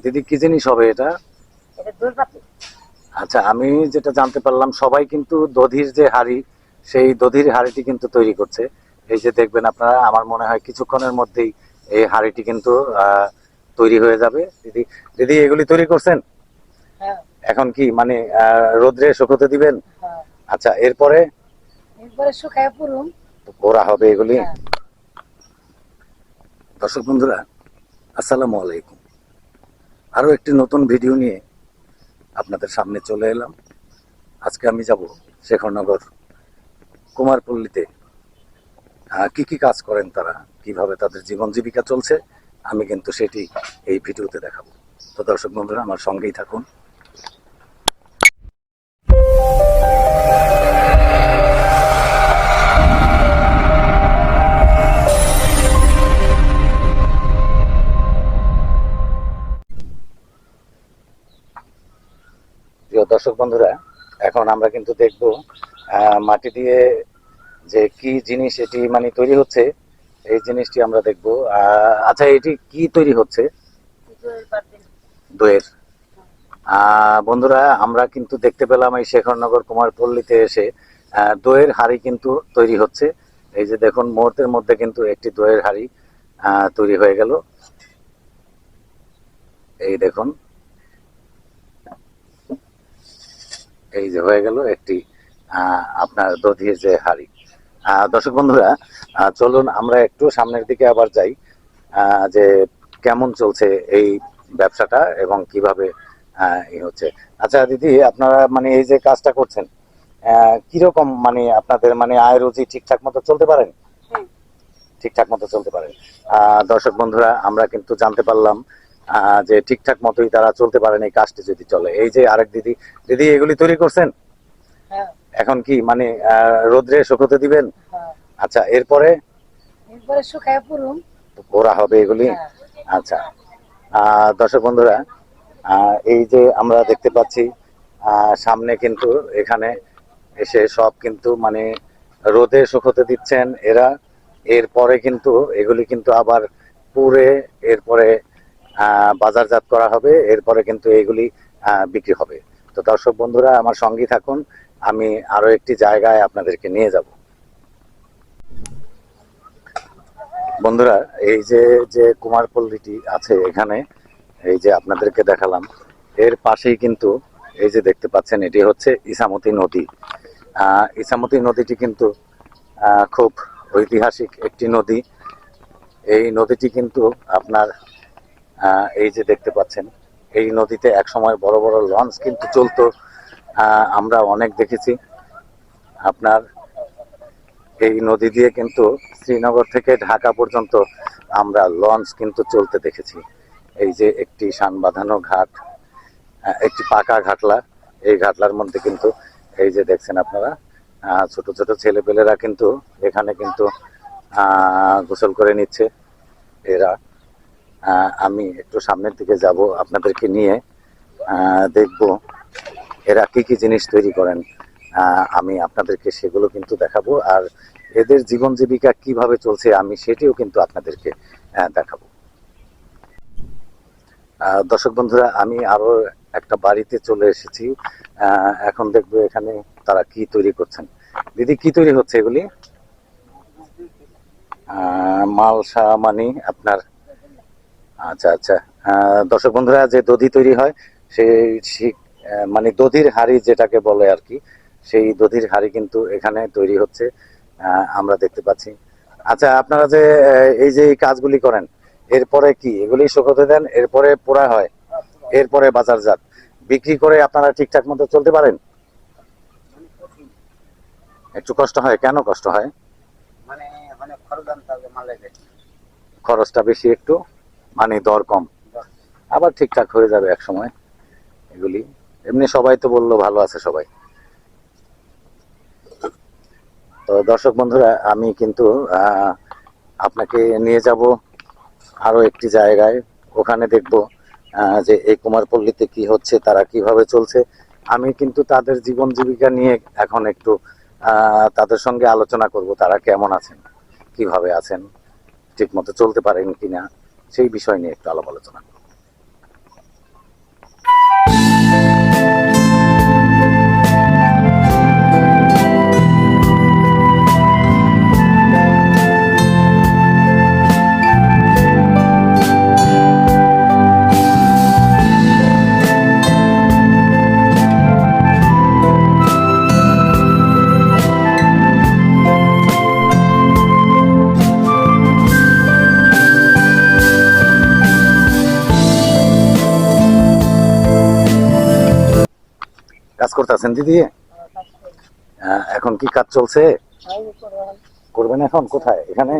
দিদি কি জিনিস হবে এটা? আচ্ছা, আমি যেটা জানতে পারলাম সবাই কিন্তু দধির যে হাঁড়ি, সেই দধির হাঁড়িটি কিন্তু তৈরি করছে। এই যে দেখবেন আপনারা, আমার মনে হয় কিছুক্ষণের মধ্যেই এই হাঁড়িটি কিন্তু তৈরি হয়ে যাবে। দিদি, দিদি এগুলি তৈরি করছেন? হ্যাঁ। এখন কি মানে রোদ্রে শুকোতে দিবেন? হ্যাঁ। আচ্ছা, এরপরে এরপরে শুকায় পুরুম। পোড়া হবে এগুলি। হ্যাঁ। দর্শক বন্ধুরা, আসসালামু আলাইকুম। আরো একটি নতুন ভিডিও নিয়ে আপনাদের সামনে চলে এলাম। আজকে আমি যাব শেখরনগর কুমারপল্লীতে। কি কি কাজ করেন তারা, কিভাবে তাদের জীবন জীবিকা চলছে, আমি কিন্তু সেটি এই ভিডিওতে দেখাবো। তো দর্শক বন্ধুরা, আমার সঙ্গেই থাকুন। প্রিয় দর্শক বন্ধুরা, এখন আমরা কিন্তু দেখব মাটি দিয়ে যে কি জিনিস এটি মানে তৈরি হচ্ছে, এই জিনিসটি আমরা দেখব। আচ্ছা, এটি কি তৈরি হচ্ছে? দইয়ের। বন্ধুরা, আমরা কিন্তু দেখতে পেলাম এই শেখরনগর কুমারপল্লীতে এসে দইয়ের হাঁড়ি কিন্তু তৈরি হচ্ছে। এই যে দেখুন, মুহূর্তের মধ্যে কিন্তু একটি দইয়ের হাঁড়ি তৈরি হয়ে গেল। এই দেখুন, এই যে হয়ে গেল একটি আপনার দধির যে হাঁড়ি। দর্শক বন্ধুরা, চলুন আমরা একটু সামনের দিকে আবার যাই, যে কেমন চলছে এই ব্যবসাটা এবং কিভাবে হচ্ছে। আচ্ছা দিদি, আপনারা মানে এই যে কাজটা করছেন, কিরকম মানে আপনাদের মানে আয় রুজি ঠিকঠাক মতো চলতে পারেন? ঠিকঠাক মতো চলতে পারেন। দর্শক বন্ধুরা, আমরা কিন্তু জানতে পারলাম যে ঠিকঠাক মতোই তারা চলতে পারেন এই কাজটি যদি চলে। এই যে আরেক দিদি, দিদি এগুলি তৈরি করছেন? হ্যাঁ। এখন কি মানে রোদ্রে শুকোতে দিবেন? হ্যাঁ। আচ্ছা, এরপরে শুকায় পুরুম। পোড়া হবে এগুলি। হ্যাঁ। আচ্ছা, দর্শক বন্ধুরা, এই যে আমরা দেখতে পাচ্ছি সামনে কিন্তু এখানে এসে সব কিন্তু মানে রোদে শুকোতে দিচ্ছেন এরা। এরপরে কিন্তু এগুলি কিন্তু আবার পুড়ে এরপরে বাজারজাত করা হবে, এরপরে কিন্তু এগুলি বিক্রি হবে। তো দর্শক বন্ধুরা, আমার সঙ্গী থাকুন, আমি আরো একটি জায়গায় আপনাদেরকে নিয়ে যাব। বন্ধুরা, এই যে যে কুমারপল্লীটি আছে এখানে, এই যে আপনাদেরকে দেখালাম, এর পাশেই কিন্তু এই যে দেখতে পাচ্ছেন, এটি হচ্ছে ইছামতি নদী। ইছামতি নদীটি কিন্তু খুব ঐতিহাসিক একটি নদী। এই নদীটি কিন্তু আপনার এই যে দেখতে পাচ্ছেন, এই নদীতে একসময় বড় বড় লঞ্চ কিন্তু চলতো। আমরা অনেক দেখেছি। আপনার এই নদী দিয়ে কিন্তু শ্রীনগর থেকে ঢাকা পর্যন্ত আমরা লঞ্চ কিন্তু চলতে দেখেছি। এই যে একটি শান বাঁধানো ঘাট, একটি পাকা ঘাটলা, এই ঘাটলার মধ্যে কিন্তু এই যে দেখছেন আপনারা, ছোট ছোট ছেলেপেলেরা কিন্তু এখানে কিন্তু গোসল করে নিচ্ছে এরা। আমি একটু সামনের দিকে যাব, আপনাদেরকে নিয়ে দেখব এরা কি কি জিনিস তৈরি করেন। আমি আপনাদেরকে সেগুলো কিন্তু দেখাবো, আর এদের জীবন জীবিকা কিভাবে চলছে আমি সেটিও কিন্তু আপনাদেরকে দেখাবো। দর্শক বন্ধুরা, আমি আরো একটা বাড়িতে চলে এসেছি। এখন দেখবো এখানে তারা কি তৈরি করছেন। দিদি, কি তৈরি হচ্ছে এগুলি? মালসা মানে আপনার, আচ্ছা আচ্ছা। দর্শক বন্ধুরা, যে দধি তৈরি হয় সেই মানে দধির হাঁড়ি যেটাকে বলে আর কি, সেই দধির হাঁড়ি কিন্তু এখানে তৈরি হচ্ছে, আমরা দেখতে পাচ্ছি। আচ্ছা, আপনারা যে এই যে এই কাজগুলি করেন, এরপরে কি এগুলি শুকোতে দেন, এরপরে পোড়া হয়, এরপরে বাজারজাত বিক্রি করে আপনারা ঠিকঠাক মতো চলতে পারেন? একটু কষ্ট হয়। কেন কষ্ট হয়? মানে খরচটা বেশি একটু, মানে দর কম। আবার ঠিকঠাক হয়ে যাবে এক সময় এগুলি। এমনি সবাই তো বললো ভালো আছে সবাই। তো দর্শক বন্ধুরা, আমি কিন্তু আপনাকে নিয়ে যাব আরো একটি জায়গায়। ওখানে দেখব যে এই কুমারপল্লীতে কি হচ্ছে, তারা কিভাবে চলছে। আমি কিন্তু তাদের জীবন জীবিকা নিয়ে এখন একটু তাদের সঙ্গে আলোচনা করব, তারা কেমন আছেন, কিভাবে আছেন, ঠিক মতো চলতে পারেন কিনা, সেই বিষয় নিয়ে একটু আলাপ আলোচনা করব। কাজ করতেছেন দিদি? এখন কি কাজ চলছে? করবেন এখন? কোথায়? এখানে?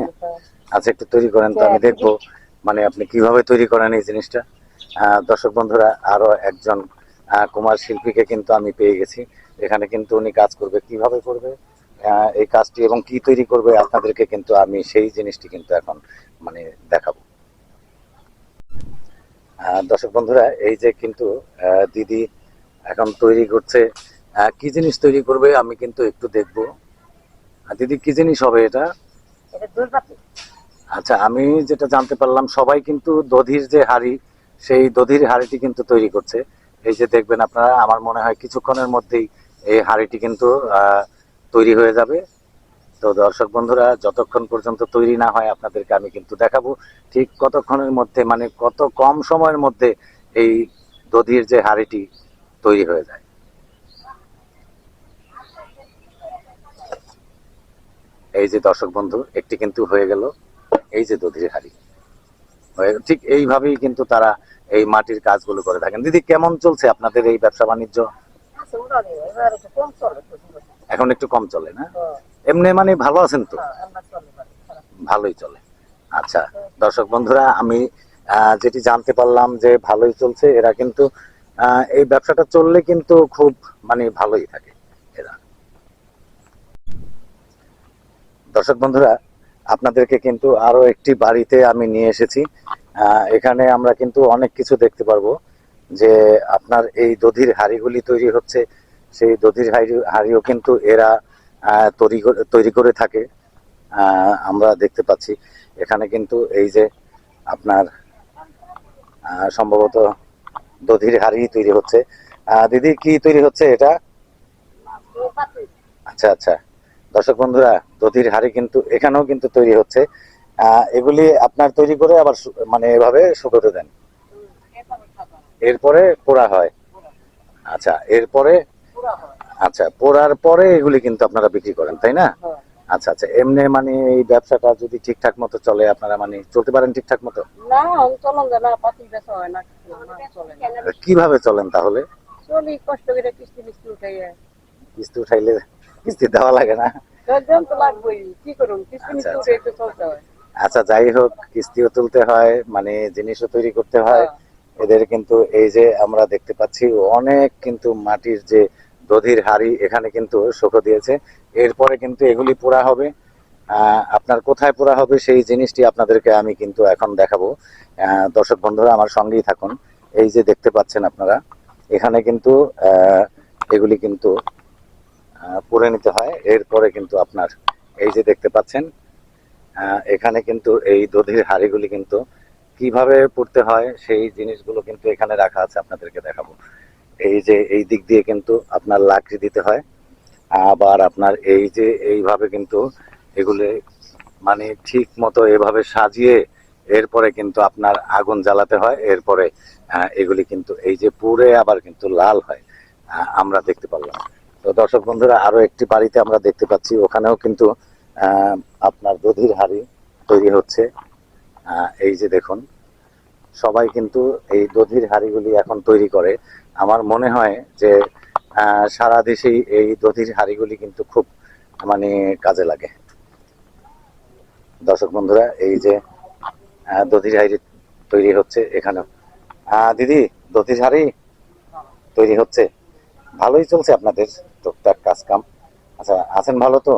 আচ্ছা, একটু তৈরি করেন তো, আমি দেখবো মানে আপনি কিভাবে তৈরি করেন এই জিনিসটা। দর্শক বন্ধুরা, আরো একজন কুমার শিল্পীকে কিন্তু আমি পেয়ে গেছি। এখানে কিন্তু উনি কাজ করবে, কিভাবে করবে এই কাজটি এবং কি তৈরি করবে আপনাদেরকে কিন্তু আমি সেই জিনিসটি কিন্তু এখন মানে দেখাবো। দর্শক বন্ধুরা, এই যে কিন্তু দিদি এখন তৈরি করছে। কি জিনিস তৈরি করবে আমি কিন্তু একটু দেখবো। দিদি, কি জিনিস হবে এটা? আচ্ছা, আমি যেটা জানতে পারলাম সবাই কিন্তু দধির যে হাঁড়ি, সেই দধির হাঁড়িটি কিন্তু তৈরি করছে। এই যে দেখবেন আপনারা, আমার মনে হয় কিছুক্ষণের মধ্যেই এই হাঁড়িটি কিন্তু তৈরি হয়ে যাবে। তো দর্শক বন্ধুরা, যতক্ষণ পর্যন্ত তৈরি না হয় আপনাদেরকে আমি কিন্তু দেখাবো ঠিক কতক্ষণের মধ্যে, মানে কত কম সময়ের মধ্যে এই দধির যে হাঁড়িটি তৈরি হয়ে যায়। এই যে দর্শক বন্ধু, একটি কিন্তু হয়ে গেল। এই যে দধির হাঁড়ি ঠিক এইভাবেই কিন্তু তারা এই মাটির কাজগুলো করে থাকেন। দিদি, কেমন চলছে আপনাদের এই ব্যবসা বাণিজ্য? এখন একটু কম চলে না? এমনি মানে ভালো আছেন তো? ভালোই চলে। আচ্ছা দর্শক বন্ধুরা, আমি যেটি জানতে পারলাম যে ভালোই চলছে। এরা কিন্তু এই ব্যবসাটা চললে কিন্তু খুব মানে ভালোই থাকে এরা। দর্শক বন্ধুরা, আপনাদেরকে কিন্তু আরো একটি বাড়িতে আমি নিয়ে এসেছি। এখানে আমরা কিন্তু অনেক কিছু দেখতে পারবো। যে আপনার এই দধির হাঁড়িগুলি তৈরি হচ্ছে, সেই দধির হাঁড়িও কিন্তু এরা তৈরি করে থাকে। আমরা দেখতে পাচ্ছি এখানে কিন্তু এই যে আপনার সম্ভবত দধির হাঁড়ি তৈরি হচ্ছে। দিদি, কি তৈরি হচ্ছে এটা? আচ্ছা আচ্ছা, দর্শক বন্ধুরা, দধির হাঁড়ি কিন্তু এখানেও কিন্তু তৈরি হচ্ছে। এগুলি আপনার তৈরি করে আবার মানে এভাবে শুকোতে দেন, এরপরে পোড়া হয়। আচ্ছা, এরপরে আচ্ছা, পোড়ার পরে এগুলি কিন্তু আপনারা বিক্রি করেন, তাই না? আচ্ছা আচ্ছা, এমনি মানে এই ব্যবসাটা যদি ঠিকঠাক মতো চলে, আপনারা মানে চলতে পারেন ঠিকঠাক মতো? কিভাবে চলেন তাহলে? কিস্তি উঠাইলে কিস্তি দেওয়া লাগে না? আচ্ছা, যাই হোক, কিস্তিও তুলতে হয়, মানে জিনিসও তৈরি করতে হয় এদের কিন্তু। এই যে আমরা দেখতে পাচ্ছি অনেক কিন্তু মাটির যে দধির হাঁড়ি এখানে কিন্তু শুকো দিয়েছে। এরপরে কিন্তু এগুলি পোড়া হবে। আপনার কোথায় পোড়া হবে সেই জিনিসটি আপনাদেরকে আমি কিন্তু এখন দেখাবো। দর্শক বন্ধুরা, আমার সঙ্গেই থাকুন। এই যে দেখতে পাচ্ছেন আপনারা, এখানে কিন্তু এগুলি কিন্তু পুড়ে নিতে হয়। এরপরে কিন্তু আপনার এই যে দেখতে পাচ্ছেন এখানে কিন্তু এই দধির হাঁড়িগুলি কিন্তু কিভাবে পুড়তে হয় সেই জিনিসগুলো কিন্তু এখানে রাখা আছে, আপনাদেরকে দেখাবো। এই যে এই দিক দিয়ে কিন্তু আপনার লাকড়ি দিতে হয়, আবার আপনার এই যে এইভাবে কিন্তু এগুলো মানে ঠিক মতো এভাবে সাজিয়ে এরপরে কিন্তু আপনার আগুন জ্বালাতে হয়। এরপরে এগুলি কিন্তু এই যে পুড়ে আবার কিন্তু লাল হয়, আমরা দেখতে পারলাম। তো দর্শক বন্ধুরা, আরো একটি বাড়িতে আমরা দেখতে পাচ্ছি, ওখানেও কিন্তু আপনার দধির হাঁড়ি তৈরি হচ্ছে। এই যে দেখুন, সবাই কিন্তু এই দধির হাঁড়িগুলি এখন তৈরি করে। আমার মনে হয় যে সারা দেশেই এই দধির হাঁড়িগুলি কিন্তু খুব মানে কাজে লাগে। দর্শক বন্ধুরা, এই যে দধির হাঁড়ি তৈরি হচ্ছে এখানেও। দিদি, দধির হাঁড়ি তৈরি হচ্ছে, ভালোই চলছে আপনাদের টুকটাক কাজ কাম? আচ্ছা, আছেন ভালো তো?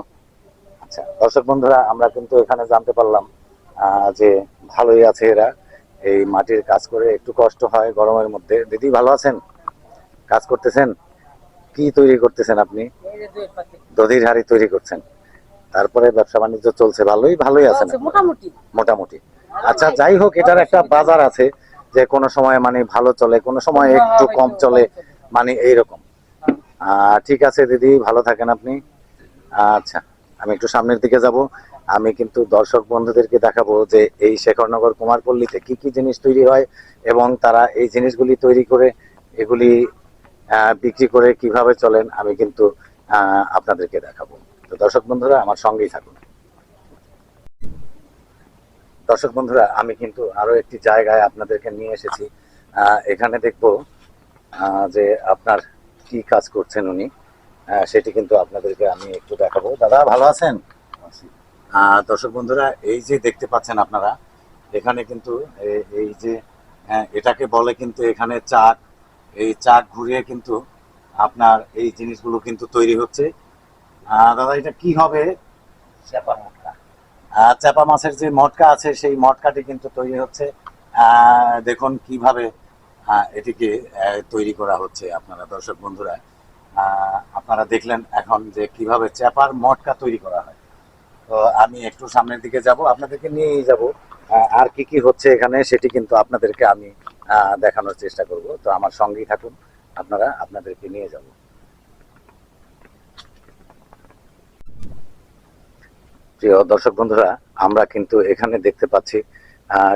আচ্ছা দর্শক বন্ধুরা, আমরা কিন্তু এখানে জানতে পারলাম যে ভালোই আছে এরা। এই মাটির কাজ করে একটু কষ্ট হয় গরমের মধ্যে। দিদি, ভালো আছেন? কাজ করতেছেন? কি তৈরি করতেছেন আপনি? দধির হাঁড়ি তৈরি করছেন। তারপরে ব্যবসা বাণিজ্য চলছে ভালোই? ভালোই আছেন মোটামুটি? মোটামুটি। আচ্ছা, যাই হোক, এটার একটা বাজার আছে যে কোনো সময় মানে ভালো চলে, কোনো সময় একটু কম চলে, মানে এইরকম। ঠিক আছে দিদি, ভালো থাকেন আপনি। আচ্ছা, আমি একটু সামনের দিকে যাব। আমি কিন্তু দর্শক বন্ধুদেরকে দেখাবো যে এই শেখরনগর কুমারপল্লীতে কি কি জিনিস তৈরি হয় এবং তারা এই জিনিসগুলি তৈরি করে এগুলি বিক্রি করে কিভাবে চলেন, আমি কিন্তু আপনাদেরকে দেখাবো। তো দর্শক বন্ধুরা, আমার সঙ্গেই থাকুন। দর্শক বন্ধুরা, আমি কিন্তু আরো একটি জায়গায় আপনাদেরকে নিয়ে এসেছি। এখানে দেখবো যে আপনার কি কাজ করছেন উনি, সেটি কিন্তু আপনাদেরকে আমি একটু দেখাবো। দাদা ভালো আছেন? দর্শক বন্ধুরা, এই যে দেখতে পাচ্ছেন আপনারা, এখানে কিন্তু এই যে এটাকে বলে কিন্তু এখানে চাক, এই চাক ঘুরিয়ে কিন্তু আপনার এই জিনিসগুলো কিন্তু তৈরি হচ্ছে। দাদা এটা কি হবে? চাপা মটকা। চাপা মাছের যে মটকা আছে সেই মটকাটি কিন্তু তৈরি হচ্ছে। দেখুন কিভাবে এটিকে তৈরি করা হচ্ছে। আপনারা দর্শক বন্ধুরা, আপনারা দেখলেন এখন যে কিভাবে চাপার মটকা তৈরি করা হয়। তো আমি একটু সামনের দিকে যাব, আপনাদেরকে নিয়েই যাব। আর কি কি হচ্ছে এখানে সেটি কিন্তু আপনাদেরকে আমি দেখানোর চেষ্টা করব। তো আমার সঙ্গেই থাকুন, আপনাদেরকে নিয়ে যাব। প্রিয় দর্শক বন্ধুরা, আমরা কিন্তু এখানে দেখতে পাচ্ছি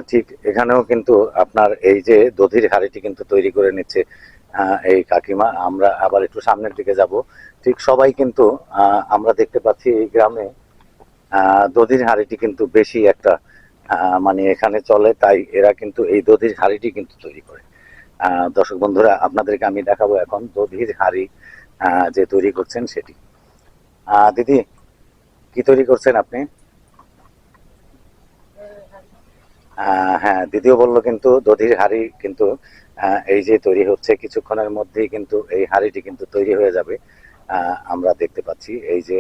ঠিক এখানেও কিন্তু আপনার এই যে দধির হাঁড়িটি কিন্তু তৈরি করে নিচ্ছে এই কাকিমা। আমরা আবার একটু সামনের দিকে যাব। ঠিক সবাই কিন্তু আমরা দেখতে পাচ্ছি এই গ্রামে দধির হাঁড়িটি কিন্তু বেশি একটা মানে এখানে চলে, তাই এরা কিন্তু এই দধির হাঁড়িটি কিন্তু তৈরি করে। দর্শক বন্ধুরা, আপনাদেরকে আমি দেখাবো এখন দধির হাঁড়ি যে তৈরি করছেন সেটি। দিদি, কি তৈরি করছেন আপনি? হ্যাঁ, দিদিও বললো কিন্তু দধির হাঁড়ি কিন্তু এই যে তৈরি হচ্ছে, কিছুক্ষণের মধ্যেই কিন্তু এই হাঁড়িটি কিন্তু তৈরি হয়ে যাবে। আমরা দেখতে পাচ্ছি এই যে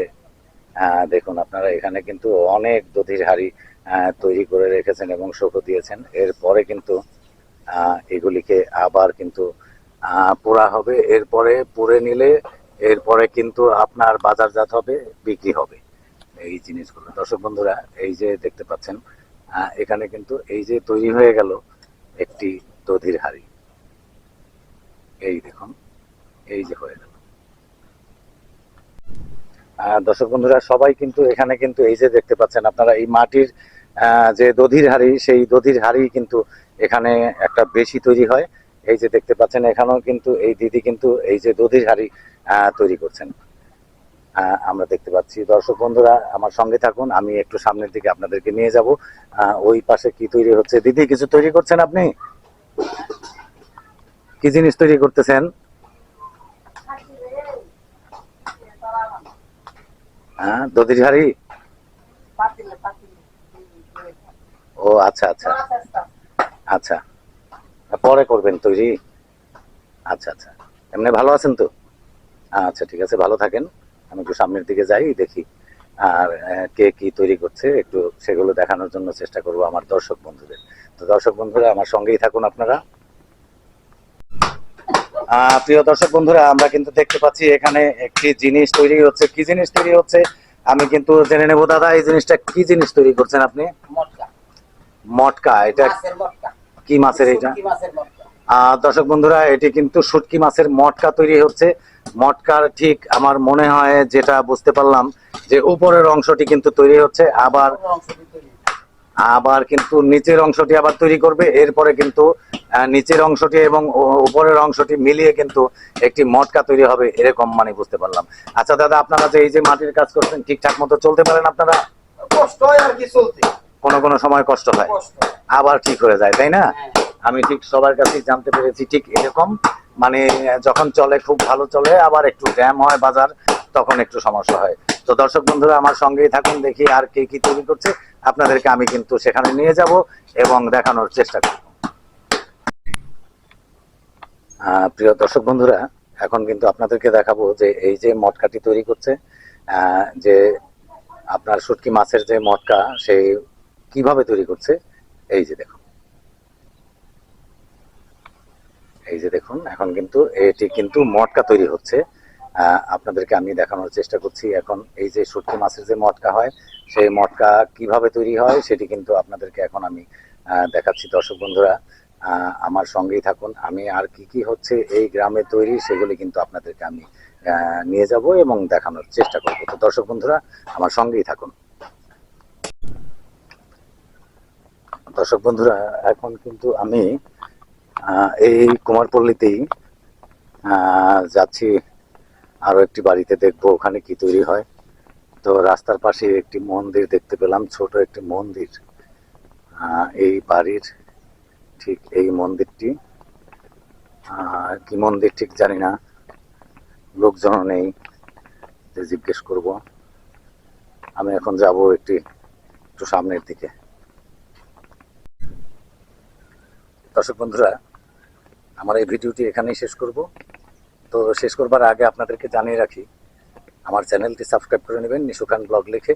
দেখুন আপনারা, এখানে কিন্তু অনেক দধির হাঁড়ি তৈরি করে রেখেছেন এবং শোকও দিয়েছেন। এরপরে কিন্তু এগুলিকে আবার কিন্তু পোড়া হবে। এরপরে পুড়ে নিলে এরপরে কিন্তু আপনার বাজারজাত হবে, বিক্রি হবে এই জিনিসগুলো। দর্শক বন্ধুরা, এই যে দেখতে পাচ্ছেন এখানে কিন্তু এই যে তৈরি হয়ে গেল একটি দধির হাঁড়ি। এই দেখুন, এই যে হয়ে গেল। দর্শক বন্ধুরা, সবাই কিন্তু এখানে কিন্তু এই যে দেখতে পাচ্ছেন আপনারা, এই মাটির যে দধির হাঁড়ি, সেই দধির হাঁড়ি কিন্তু এখানে একটা বেশি তৈরি হয়। এই যে দেখতে পাচ্ছেন এখানেও কিন্তু এই দিদি কিন্তু এই যে দধির হাঁড়ি তৈরি করছেন। আমরা দেখতে পাচ্ছি। দর্শক বন্ধুরা, আমার সঙ্গে থাকুন, আমি একটু সামনের দিকে আপনাদেরকে নিয়ে যাব। ওই পাশে কি তৈরি হচ্ছে? দিদি, কিছু তৈরি করছেন আপনি? কি জিনিস তৈরি করতেছেন? দধির হাঁড়ি। ও আচ্ছা আচ্ছা আচ্ছা, পরে করবেন তৈরি। আচ্ছা আচ্ছা, এমনি ভালো আছেন তো? আচ্ছা ঠিক আছে, ভালো থাকেন। আমি একটু সামনের দিকে যাই, দেখি আর কে কি তৈরি করছে একটু সেগুলো দেখানোর জন্য চেষ্টা করব আমার দর্শক বন্ধুদের। তো দর্শক বন্ধুরা, আমার সঙ্গেই থাকুন আপনারা। প্রিয় দর্শক বন্ধুরা, আমরা কিন্তু দেখতে পাচ্ছি এখানে একটি জিনিস তৈরি হচ্ছে। কি জিনিস তৈরি হচ্ছে আমি কিন্তু জেনে নেব। দাদা, এই জিনিসটা কি জিনিস তৈরি করছেন আপনি? মটকা। মটকা। এটা মাছের মটকা। কি মাছের এটা? শুটকি মাছের মটকা। দর্শক বন্ধুরা, এটি কিন্তু শুটকি মাছের মটকা তৈরি হচ্ছে। মটকার ঠিক আমার মনে হয় যেটা বুঝতে পারলাম যে উপরের অংশটি কিন্তু তৈরি হচ্ছে, আবার আবার কিন্তু নিচের অংশটি আবার তৈরি করবে। এরপরে কিন্তু নিচের অংশটি এবং উপরের অংশটি মিলিয়ে কিন্তু একটি মটকা তৈরি হবে, এরকম মানে বুঝতে পারলাম। আচ্ছা দাদা, আপনারা যে এই যে মাটির কাজ করছেন ঠিকঠাক মতো চলতে পারেন আপনারা? কষ্ট হয় আর কি চলতে, কোনো কোনো সময় কষ্ট হয়, আবার ঠিক হয়ে যায়, তাই না? আমি ঠিক সবার কাছেই জানতে পেরেছি ঠিক এরকম। মানে যখন চলে খুব ভালো চলে, আবার একটু জ্যাম হয় বাজার, তখন একটু সমস্যা হয়। তো দর্শক বন্ধুরা, আমার সঙ্গেই থাকুন, দেখি আর কে কি তৈরি করছে। আপনাদেরকে আমি কিন্তু সেখানে নিয়ে যাব এবং দেখানোর চেষ্টা করব। প্রিয় দর্শক বন্ধুরা, এখন কিন্তু আপনাদেরকে দেখাবো যে এই যে মটকাটি তৈরি করছে, যে আপনার শুটকি মাছের যে মটকা, সেই কিভাবে তৈরি করছে। এই যে দেখুন, এই যে দেখুন, এখন কিন্তু এটি কিন্তু মটকা তৈরি হচ্ছে। আপনাদেরকে আমি দেখানোর চেষ্টা করছি এখন এই যে শুটকি মাছের যে মটকা হয়, সেই মটকা কিভাবে তৈরি হয় সেটি কিন্তু আপনাদেরকে এখন আমি দেখাচ্ছি। দর্শক বন্ধুরা, আমার সঙ্গেই থাকুন। আমি আর কি কি হচ্ছে এই গ্রামে তৈরি সেগুলি কিন্তু আপনাদেরকে আমি নিয়ে যাব এবং দেখানোর চেষ্টা করব। তো দর্শক বন্ধুরা, আমার সঙ্গেই থাকুন। দর্শক বন্ধুরা, এখন কিন্তু আমি এই কুমারপল্লীতেই যাচ্ছি আরো একটি বাড়িতে, দেখবো ওখানে কি তৈরি হয়। তো রাস্তার পাশে একটি মন্দির দেখতে পেলাম, ছোট একটি মন্দির। এই বাড়ির ঠিক এই মন্দিরটি কি মন্দির ঠিক জানি না, লোকজন নেই যে জিজ্ঞেস করব। আমি এখন যাব একটু সামনের দিকে। দর্শক বন্ধুরা, আমার এই ভিডিওটি এখানেই শেষ করব। তো শেষ করবার আগে আপনাদেরকে জানিয়ে রাখি, আমার চ্যানেলটি সাবস্ক্রাইব করে নেবেন, নিশু খান ব্লগ লিখে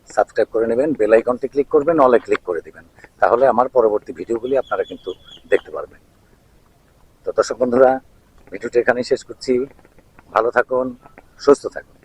সাবস্ক্রাইব করে নেবেন, বেল আইকনটি ক্লিক করবেন, অলে ক্লিক করে দিবেন, তাহলে আমার পরবর্তী ভিডিওগুলি আপনারা কিন্তু দেখতে পারবেন। তো দর্শক বন্ধুরা, ভিডিওটি এখানেই শেষ করছি। ভালো থাকুন, সুস্থ থাকুন।